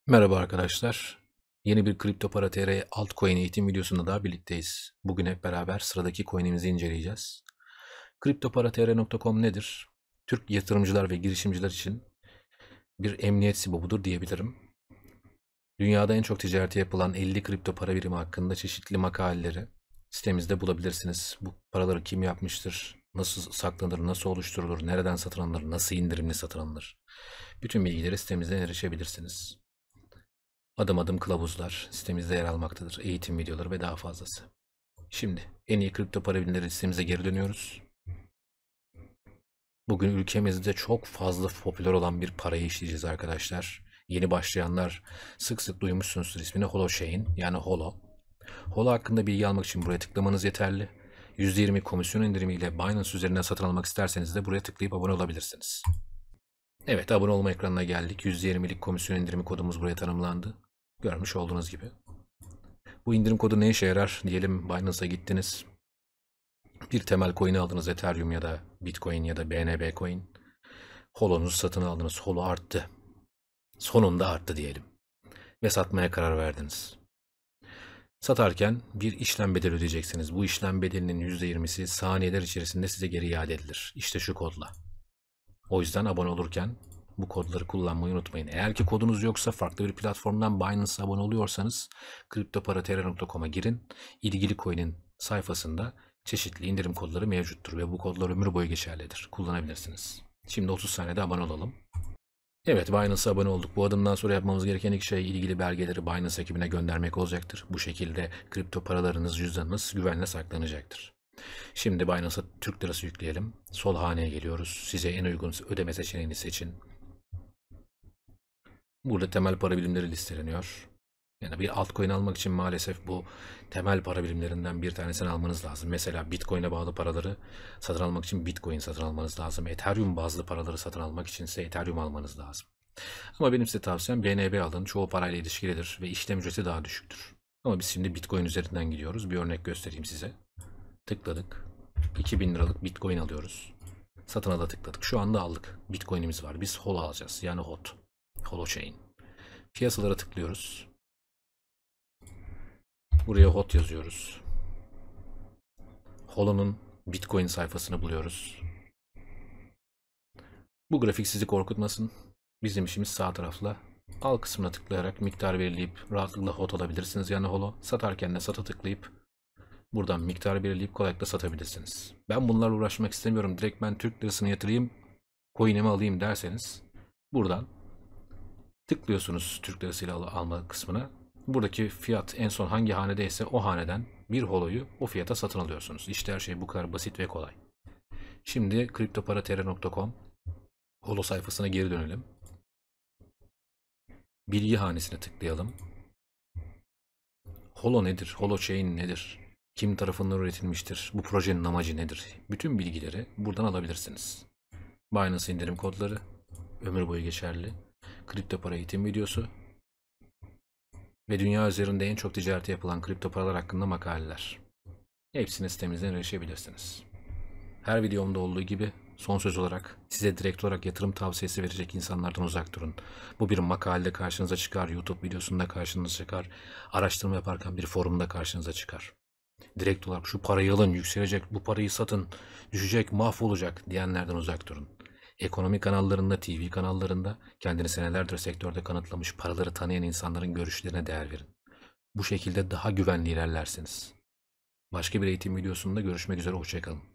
Merhaba arkadaşlar. Yeni bir Kripto Para TR altcoin eğitim videosunda daha birlikteyiz. Bugün hep beraber sıradaki coin'imizi inceleyeceğiz. CryptoParaTR.com nedir? Türk yatırımcılar ve girişimciler için bir emniyet sibobudur diyebilirim. Dünyada en çok ticareti yapılan 50 kripto para birimi hakkında çeşitli makaleleri sitemizde bulabilirsiniz. Bu paraları kim yapmıştır, nasıl saklanır, nasıl oluşturulur, nereden satın alınır, nasıl indirimli satın alınır? Bütün bilgileri sitemizden erişebilirsiniz. Adım adım kılavuzlar sitemizde yer almaktadır. Eğitim videoları ve daha fazlası. Şimdi en iyi kripto para birimleri sitemize geri dönüyoruz. Bugün ülkemizde çok fazla popüler olan bir parayı işleyeceğiz arkadaşlar. Yeni başlayanlar sık sık duymuşsunuzdur ismini Holochain yani Holo. Holo hakkında bilgi almak için buraya tıklamanız yeterli. %20 komisyon indirimiyle Binance üzerinden satın almak isterseniz de buraya tıklayıp abone olabilirsiniz. Evet, abone olma ekranına geldik. %20'lik komisyon indirimi kodumuz buraya tanımlandı. Görmüş olduğunuz gibi. Bu indirim kodu ne işe yarar? Diyelim Binance'a gittiniz. Bir temel coin'i aldınız, Ethereum ya da Bitcoin ya da BNB coin. Holo'nuzu satın aldınız. Holo arttı. Sonunda arttı diyelim. Ve satmaya karar verdiniz. Satarken bir işlem bedeli ödeyeceksiniz. Bu işlem bedelinin %20'si saniyeler içerisinde size geri iade edilir. İşte şu kodla. O yüzden abone olurken bu kodları kullanmayı unutmayın. Eğer ki kodunuz yoksa farklı bir platformdan Binance'a abone oluyorsanız CryptoParaTR.com'a girin. İlgili coin'in sayfasında çeşitli indirim kodları mevcuttur ve bu kodlar ömür boyu geçerlidir. Kullanabilirsiniz. Şimdi 30 saniyede abone olalım. Evet, Binance'a abone olduk. Bu adımdan sonra yapmamız gereken ilk şey ilgili belgeleri Binance ekibine göndermek olacaktır. Bu şekilde kripto paralarınız, cüzdanınız güvenle saklanacaktır. Şimdi Binance'a Türk lirası yükleyelim. Sol haneye geliyoruz. Size en uygun ödeme seçeneğini seçin. Burada temel para birimleri listeleniyor. Yani bir altcoin almak için maalesef bu temel para birimlerinden bir tanesini almanız lazım. Mesela Bitcoin'e bağlı paraları satın almak için Bitcoin satın almanız lazım. Ethereum bazlı paraları satın almak için ise Ethereum almanız lazım. Ama benim size tavsiyem BNB alın. Çoğu parayla ilişkilidir ve işlem ücreti daha düşüktür. Ama biz şimdi Bitcoin üzerinden gidiyoruz. Bir örnek göstereyim size. Tıkladık. 2000 liralık Bitcoin alıyoruz. Satın ala tıkladık. Şu anda aldık. Bitcoin'imiz var. Biz HOL alacağız. Yani HOT. Holochain. Piyasalara tıklıyoruz. Buraya HOT yazıyoruz. HOL'un Bitcoin sayfasını buluyoruz. Bu grafik sizi korkutmasın. Bizim işimiz sağ tarafla. Al kısmına tıklayarak miktar belirleyip rahatlıkla HOT alabilirsiniz. Yani HOL'u satarken de sata tıklayıp buradan miktar belirleyip kolaylıkla satabilirsiniz. Ben bunlarla uğraşmak istemiyorum. Direkt ben Türk lirasını yatırayım, coin'imi alayım derseniz buradan tıklıyorsunuz Türk lirasıyla alma kısmına. Buradaki fiyat en son hangi hanedeyse o haneden bir holoyu o fiyata satın alıyorsunuz. İşte her şey bu kadar basit ve kolay. Şimdi CryptoParaTR.com holo sayfasına geri dönelim. Bilgi hanesine tıklayalım. Holo nedir? Holochain nedir? Kim tarafından üretilmiştir? Bu projenin amacı nedir? Bütün bilgileri buradan alabilirsiniz. Binance indirim kodları, ömür boyu geçerli, kripto para eğitim videosu ve dünya üzerinde en çok ticareti yapılan kripto paralar hakkında makaleler. Hepsini sitemizden erişebilirsiniz. Her videomda olduğu gibi son söz olarak size direkt olarak yatırım tavsiyesi verecek insanlardan uzak durun. Bu bir makalede karşınıza çıkar, YouTube videosunda karşınıza çıkar, araştırma yaparken bir forumda karşınıza çıkar. Direkt olarak şu parayı alın, yükselecek, bu parayı satın, düşecek, mahvolacak diyenlerden uzak durun. Ekonomi kanallarında, TV kanallarında kendini senelerdir sektörde kanıtlamış paraları tanıyan insanların görüşlerine değer verin. Bu şekilde daha güvenli ilerlersiniz. Başka bir eğitim videosunda görüşmek üzere, hoşça kalın.